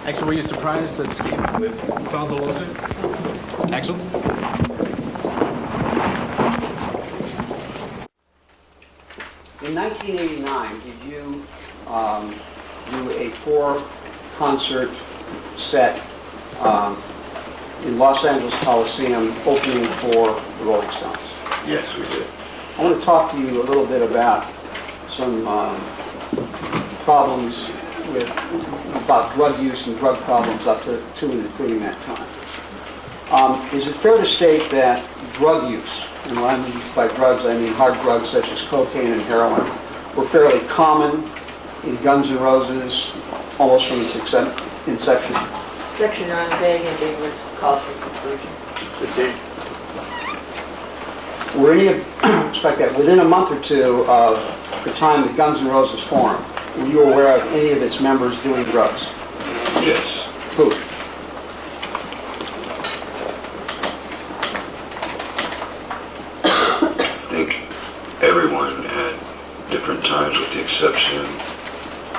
Axl, were you surprised that Steve filed the lawsuit? Axl? In 1989, did you do a 4-concert set in Los Angeles Coliseum opening for the Rolling Stones? Yes, we did. I want to talk to you a little bit about some problems about drug use and drug problems up to and including that time. Is it fair to state that drug use, and when I mean by drugs I mean hard drugs such as cocaine and heroin, were fairly common in Guns N' Roses almost from its inception? Section on vague and ambiguous calls for conclusion. Were any of, expect that, within a month or two of the time that Guns N' Roses formed, were you aware of any of its members doing drugs? Yes. Who? I think everyone at different times with the exception,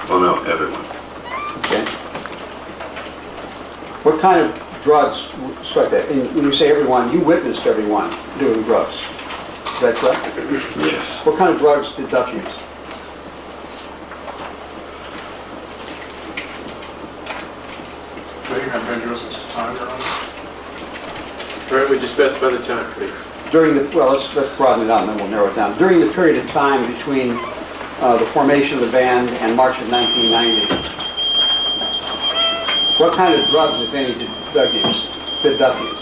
well no, everyone. Okay. What kind of drugs, strike that, and when you say everyone, you witnessed everyone doing drugs. Is that correct? Yes. What kind of drugs did Duff use? May have dangerous at the time, Your Honor. All right, would you specify the time, please? During the, well, let's broaden it out and then we'll narrow it down. During the period of time between the formation of the band and March of 1990, what kind of drugs, if any, did Duff use?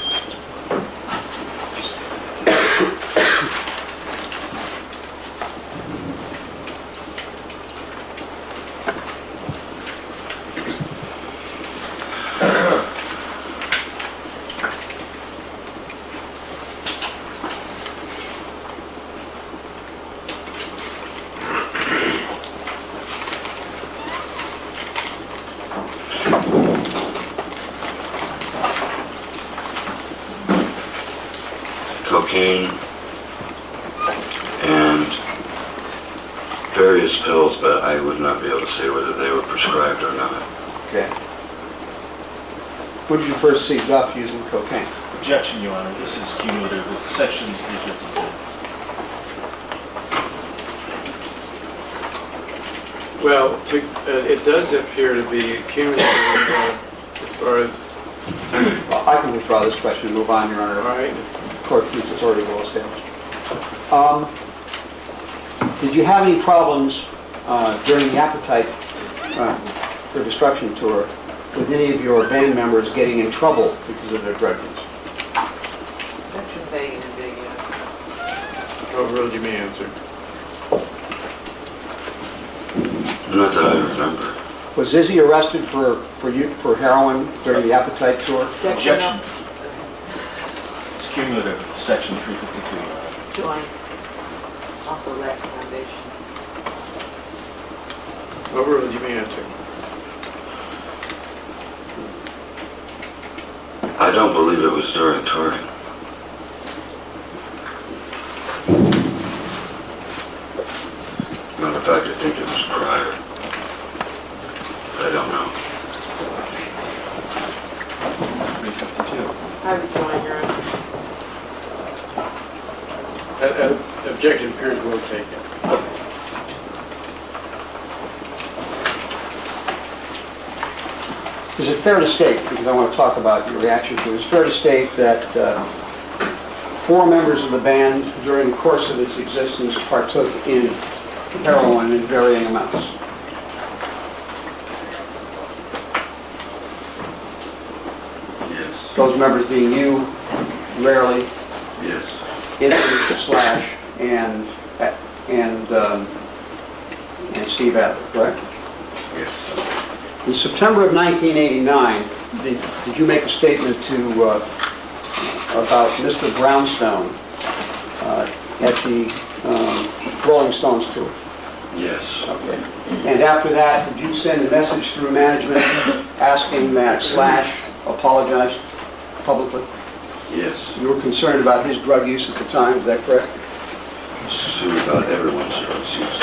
Cocaine and various pills, but I would not be able to say whether they were prescribed or not. Okay. When did you first see Duff using cocaine? Objection, Your Honor. This is cumulative. It's section 352. Well, it does appear to be cumulative as far as... Well, I can withdraw this question and move on, Your Honor. All right. Court case is already well established. Did you have any problems during the Appetite for Destruction tour with any of your band members getting in trouble because of their drug use? Section vague and ambiguous. Overruled, you may answer. Not that I remember. Was Izzy arrested for heroin during the Appetite tour? Objection. It's cumulative. Section 352. Join. Also lacks foundation. Overruled, you may answer. I don't believe it was during touring. Matter of fact, I think it was prior. I don't know. 352. I would join, Your Honor. Objection appears well taken. Is it fair to state, because I want to talk about your reaction to it, is it fair to state that 4 members of the band during the course of its existence partook in heroin in varying amounts? Yes. Those members being you, rarely, Yes. Izzy, Slash, and Steve Adler, correct? Yes. In September of 1989, did you make a statement about Mr. Brownstone at the Rolling Stones tour? Yes. Okay. And after that, did you send a message through management asking that Slash apologize publicly? Yes. You were concerned about his drug use at the time, is that correct? Soon about everyone's drugs use.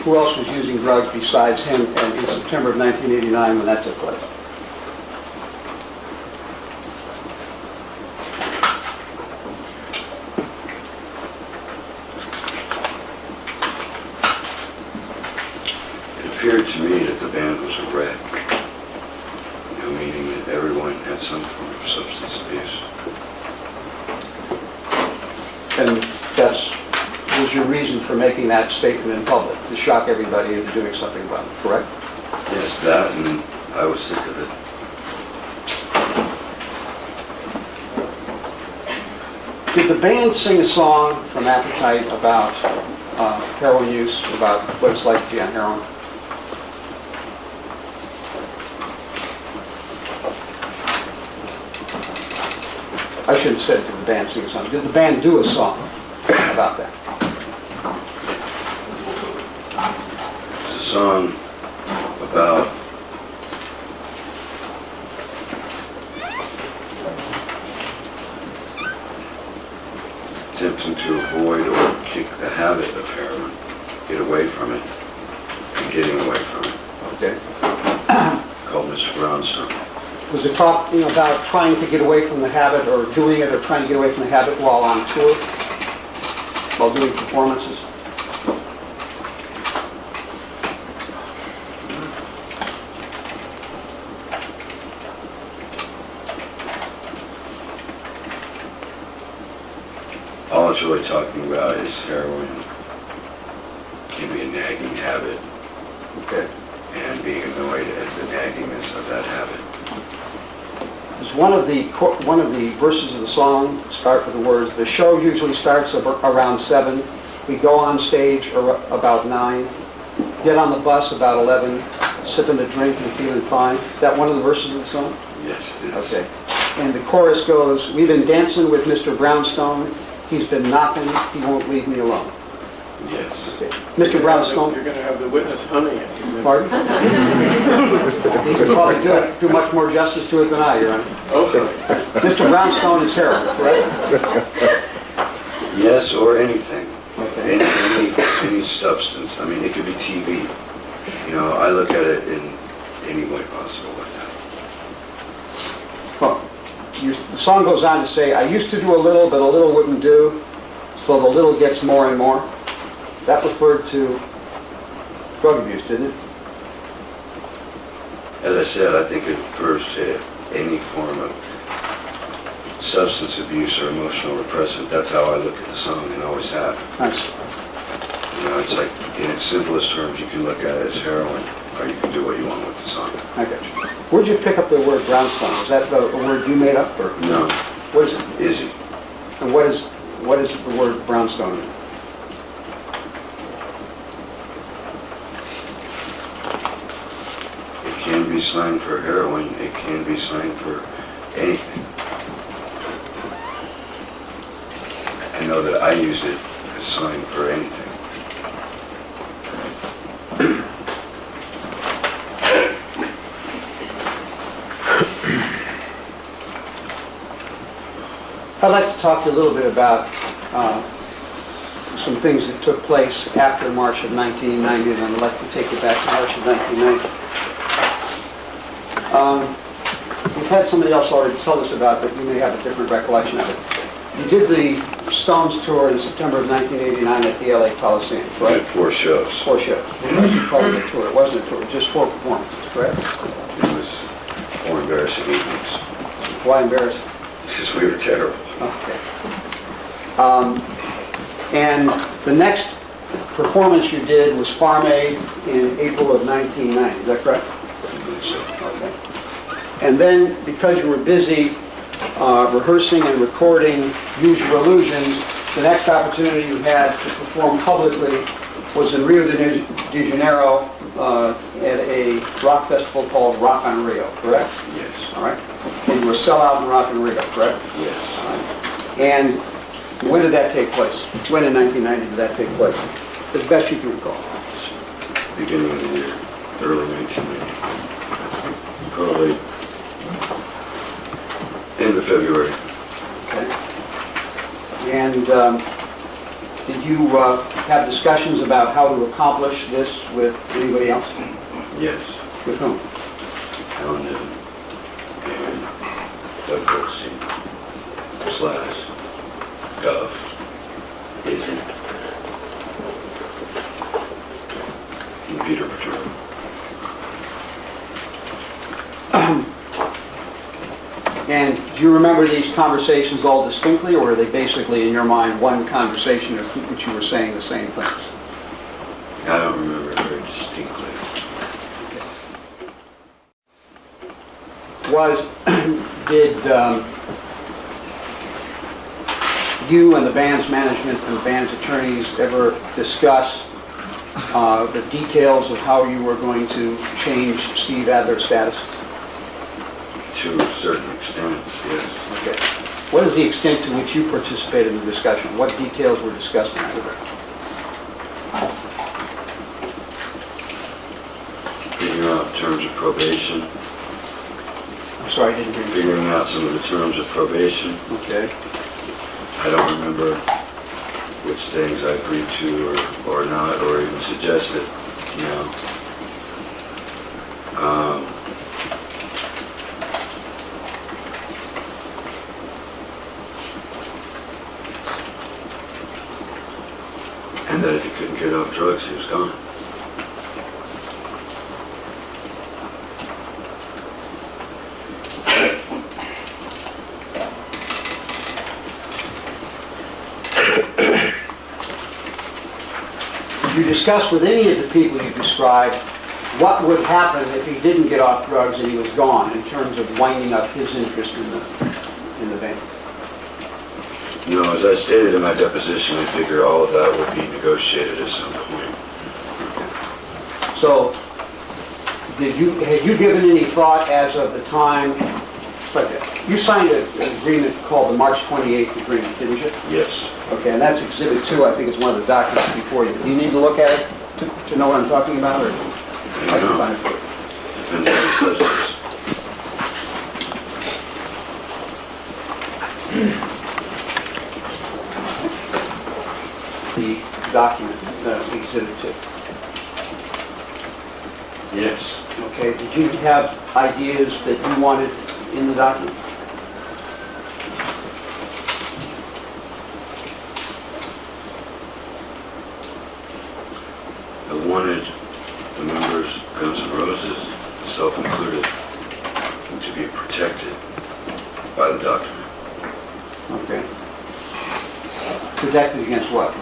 Who else was using drugs besides him in September of 1989 when that took place? had some form of substance abuse. And that's, was your reason for making that statement in public, to shock everybody into doing something about it, correct? Yes, that, and I was sick of it. Did the band sing a song from Appetite about heroin use, about what it's like to be on heroin? I shouldn't have said did the band sing a song. Did the band do a song about that? It's a song about attempting to avoid or kick the habit of heroin, get away from it, and getting away from it. Okay. Called Mr. Brownstone. Was it talk, about trying to get away from the habit, or doing it, or trying to get away from the habit while on tour, while doing performances? All it's really talking about is heroin can be a nagging habit, Okay. and being annoyed at the naggingness of that habit. Does one of the verses of the song start with the words, "The show usually starts around 7. We go on stage about 9. Get on the bus about 11. Sipping a drink and feeling fine." Is that one of the verses of the song? Yes, it is. Okay. And the chorus goes, "We've been dancing with Mr. Brownstone. He's been knocking. He won't leave me alone." Yes. Okay. Mr. Brownstone. You're going to have the witness humming it. Pardon? He could probably do much more justice to it than I, Your Honor. Okay. Mr. Brownstone is heroin, correct? Yes, or anything. Okay. Any substance. I mean, it could be TV. I look at it in any way possible like that. Well, the song goes on to say, "I used to do a little, but a little wouldn't do, so the little gets more and more." That referred to drug abuse, didn't it? As I said, I think it refers to any form of substance abuse or emotional repressant. That's how I look at the song and always have. Nice. It's like, in its simplest terms, you can look at it as heroin, or you can do what you want with the song. I got you. Where'd you pick up the word brownstone? Is that a word you made up, or No, what is it? Izzy. And what is the word brownstone mean? It can be slang for heroin, it can be slang for anything. I know that I use it as slang for anything. I'd like to talk to you a little bit about some things that took place after March of 1990, and I'd like to take you back to March of 1990. We've had somebody else already tell us about it, but you may have a different recollection of it. You did the Stones tour in September of 1989 at the LA Coliseum, I had right? 4 shows. 4 shows. It wasn't part of the tour. It wasn't a tour. It was just 4 performances, correct? It was 4 embarrassing evenings. Why embarrassing? Because we were terrible. Okay. And the next performance you did was Farm Aid in April of 1990. Is that correct? I believe so. Okay. And then, because you were busy rehearsing and recording Use Your Illusions, the next opportunity you had to perform publicly was in Rio de Janeiro at a rock festival called Rock on Rio, correct? Yes. All right. And you were sellout in Rock on Rio, correct? Yes. All right. And when did that take place? When in 1990 did that take place? As best you can recall. Beginning of the year, early 1990. Probably end of February. Okay. And did you have discussions about how to accomplish this with anybody else? Yes. With whom? Alan Niven and Doug Goldstein, Slash, Gov, Izzy, and Peter Petro. And do you remember these conversations all distinctly, or are they basically, in your mind, one conversation in which you were saying the same things? I don't remember it very distinctly. Did you and the band's management and the band's attorneys ever discuss the details of how you were going to change Steve Adler's status? To a certain extent, yes. Okay. What is the extent to which you participated in the discussion? What details were discussed in that regard? Figuring out terms of probation. I'm sorry, I didn't hear you. Figuring out some of the terms of probation. Okay. I don't remember which things I agreed to or not, or even suggested, you know. And that if he couldn't get off drugs, he was gone. Did you discuss with any of the people you described what would happen if he didn't get off drugs and he was gone, in terms of winding up his interest in the band? No, as I stated in my deposition, I figure all of that would be negotiated at some point. So, had you given any thought as of the time, you signed an agreement called the March 28th agreement, didn't you? Yes. Okay, and that's Exhibit 2, I think it's one of the documents before you. Do you need to look at it to know what I'm talking about, or? I can find it for you. Depends on the questions. The document, Exhibit 2. Yes. Okay, did you have ideas that you wanted in the document? I wanted the members of Guns N' Roses, self-included, to be protected by the document. Okay. Protected against what?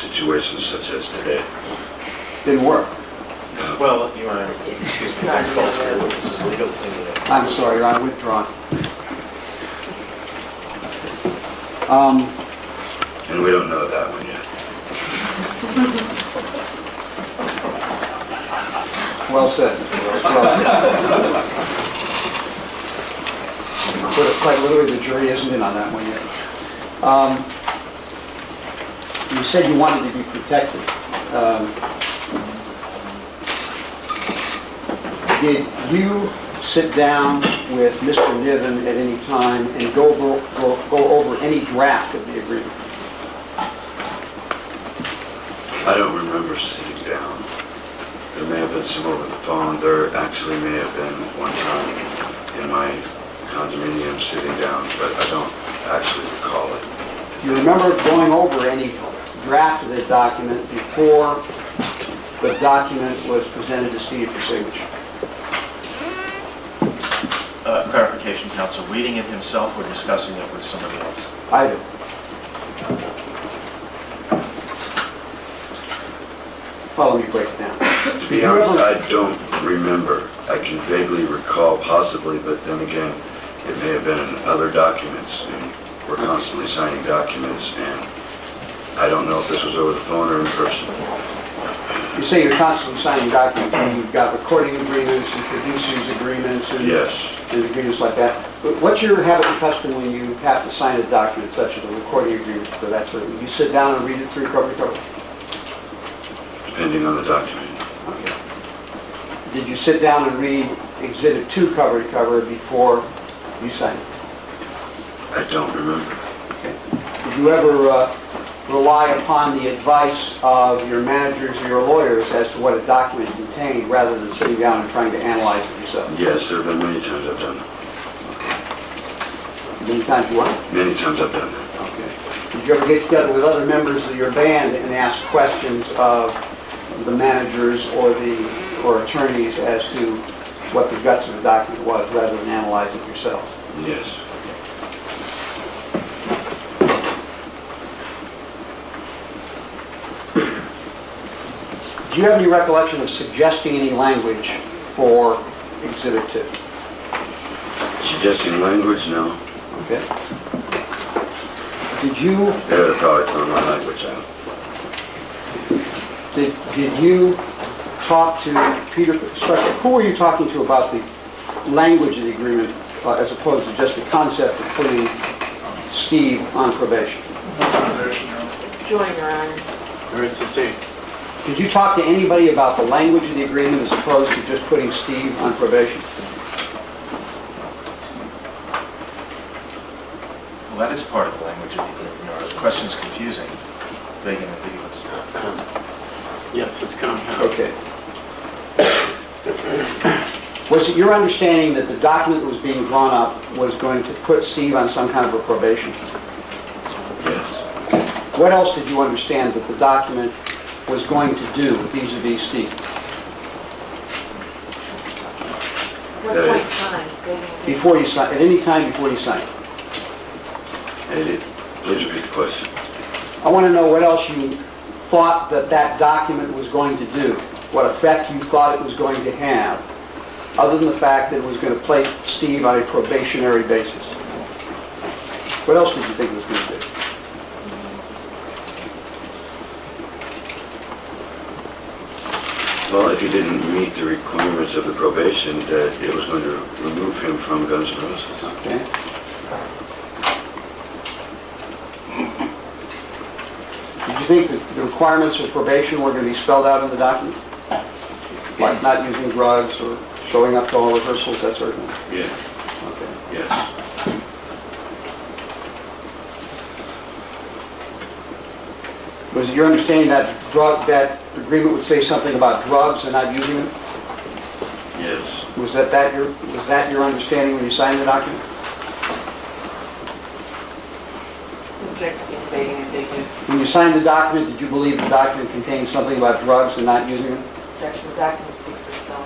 Situations such as today. Didn't work. Well, you want to, excuse me, that calls for a witness's legal opinion. I'm sorry, Your Honor, withdrawn. And we don't know that one yet. Well said. Well said. But quite literally, the jury isn't in on that one yet. You said you wanted to be protected. Did you sit down with Mr. Niven at any time and go over any draft of the agreement? I don't remember sitting down. There may have been some over the phone. There actually may have been one time in my condominium sitting down, but I don't actually recall it. Do you remember going over any draft of the document before the document was presented to Steve for signature? Clarification, counsel, reading it himself or discussing it with somebody else? I do. Follow me, break it down. To be honest, I don't remember. I can vaguely recall possibly, but then again, it may have been in other documents, and we're constantly signing documents, and I don't know if this was over the phone or in person. You say you're constantly signing documents, and you've got recording agreements and producers agreements and, Yes. and agreements like that. But what's your habit and custom when you have to sign a document such as a recording agreement for that sort of thing? You sit down and read it through cover to cover? Depending on the document. Okay. Did you sit down and read Exhibit 2 cover to cover before you signed it? I don't remember. Okay. Did you ever rely upon the advice of your managers or your lawyers as to what a document contained rather than sitting down and trying to analyze it yourself? Yes, there have been many times I've done that. Many times you what? Many times I've done that. Okay. Did you ever get together with other members of your band and ask questions of the managers or attorneys as to what the guts of the document was rather than analyze it yourselves. Yes. Do you have any recollection of suggesting any language for Exhibit 2? Suggesting language? No. Okay. Did you, Yeah, I'd probably throw my language out. did you talk to Peter, who were you talking to about the language of the agreement as opposed to just the concept of putting Steve on probation? Join, Your Honor. Or it's the same. Did you talk to anybody about the language of the agreement as opposed to just putting Steve on probation? Well, that is part of the language of the agreement. You know, the question's confusing, vague and ambiguous. Yes, it's compound. Okay. Was it your understanding that the document that was being drawn up was going to put Steve on some kind of a probation? Yes. What else did you understand that the document was going to do vis-a-vis Steve? What point in time? Vague and ambiguous. Before you sign, at any time before you sign it? Please repeat the question. I want to know what else you thought that that document was going to do, what effect you thought it was going to have, other than the fact that it was going to place Steve on a probationary basis. What else did you think it was going to do? Well, if he didn't meet the requirements of the probation, that it was going to remove him from Guns N' Roses. Okay. Did you think that the requirements of probation were going to be spelled out in the document? Like not using drugs or showing up to all rehearsals, that sort of thing? Yeah. Okay. Yes. Was it your understanding that that agreement would say something about drugs and not using them? Yes. Was that your understanding when you signed the document? Objects being vague and ambiguous. When you signed the document, did you believe the document contained something about drugs and not using them? Objection, the document speaks for itself.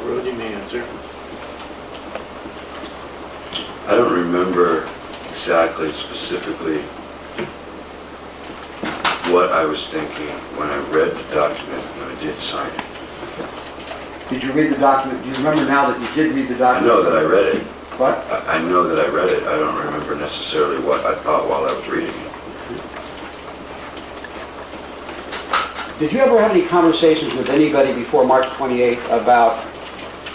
Road, you may answer. I don't remember exactly, specifically, what I was thinking when I read the document when I did sign it. Did you read the document? Do you remember now that you did read the I document? know that I read it. What? I know that I read it. I don't remember necessarily what I thought while I was reading it. Did you ever have any conversations with anybody before March 28th about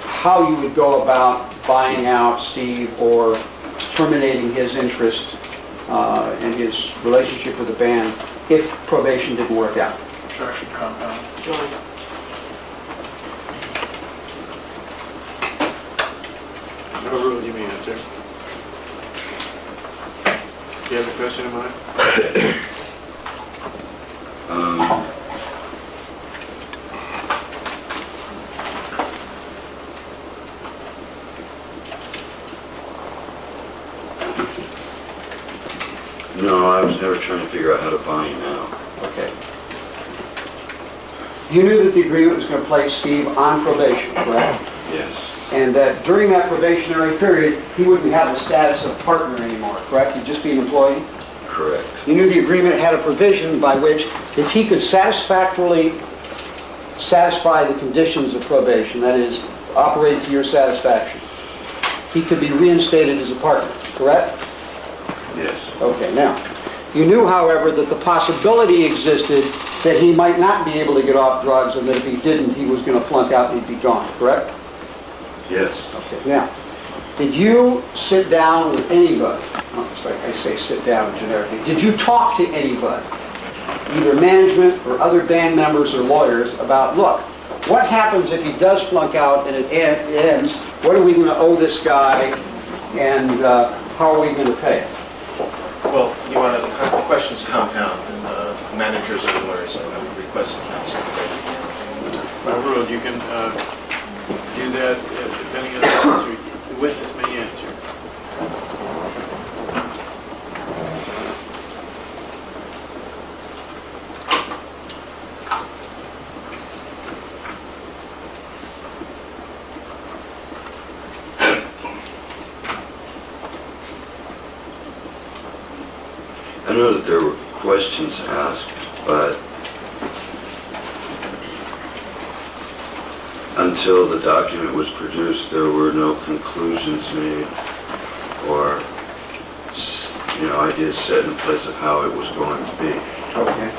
how you would go about buying out Steve or terminating his interest in his relationship with the band if probation didn't work out? Obstruction compound. Join. No, Road, you may answer. Do you have a question in mind? No, I was never trying to figure out how to buy him out. Okay. You knew that the agreement was going to place Steve on probation, correct? Yes. And that during that probationary period, he wouldn't have the status of partner anymore, correct? He'd just be an employee? Correct. You knew the agreement had a provision by which if he could satisfactorily satisfy the conditions of probation, that is, operate to your satisfaction, he could be reinstated as a partner, correct? Yes. Okay, now, you knew, however, that the possibility existed that he might not be able to get off drugs and that if he didn't, he was going to flunk out and he'd be gone, correct? Yes. Okay, now, did you sit down with anybody? Oh, sorry, I say sit down generically. Did you talk to anybody, either management or other band members or lawyers, about, look, what happens if he does flunk out and it ends? What are we going to owe this guy and how are we going to pay it? Well, Your Honor, the question's compound, and the managers are the lawyers, so I would request counsel. No, Road, you can do that depending on the answer. The witness may answer. I know that there were questions asked, but until the document was produced, there were no conclusions made or, ideas set in place of how it was going to be. Okay.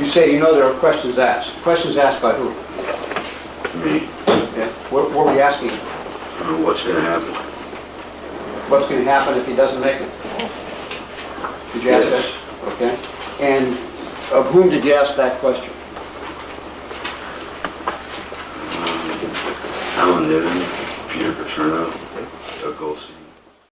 You say you know there are questions asked. Questions asked by who? Me, Okay. What were we asking? what's going to happen? What's going to happen if he doesn't make it? Did you ask Yes. that? Okay. And of whom did you ask that question? Alan Niven, Peter Paterno, Doug Goldstein.